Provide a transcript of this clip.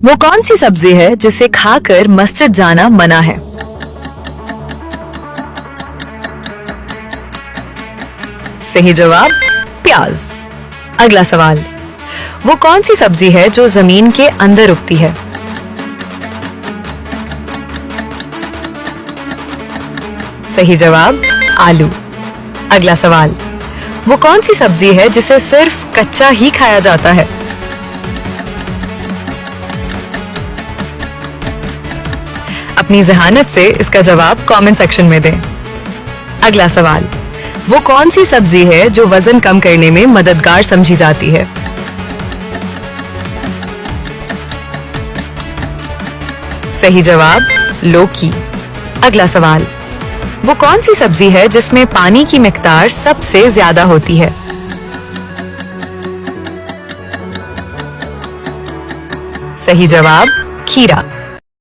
वो कौन सी सब्जी है जिसे खाकर मस्जिद जाना मना है? सही जवाब प्याज। अगला सवाल, वो कौन सी सब्जी है जो जमीन के अंदर उगती है? सही जवाब आलू। अगला सवाल, वो कौन सी सब्जी है जिसे सिर्फ कच्चा ही खाया जाता है? अपनी जहानत से इसका जवाब कमेंट सेक्शन में दें। अगला सवाल, वो कौन सी सब्जी है जो वजन कम करने में मददगार समझी जाती है? सही जवाब लौकी। अगला सवाल, वो कौन सी सब्जी है जिसमें पानी की मिकदार सबसे ज्यादा होती है? सही जवाब खीरा।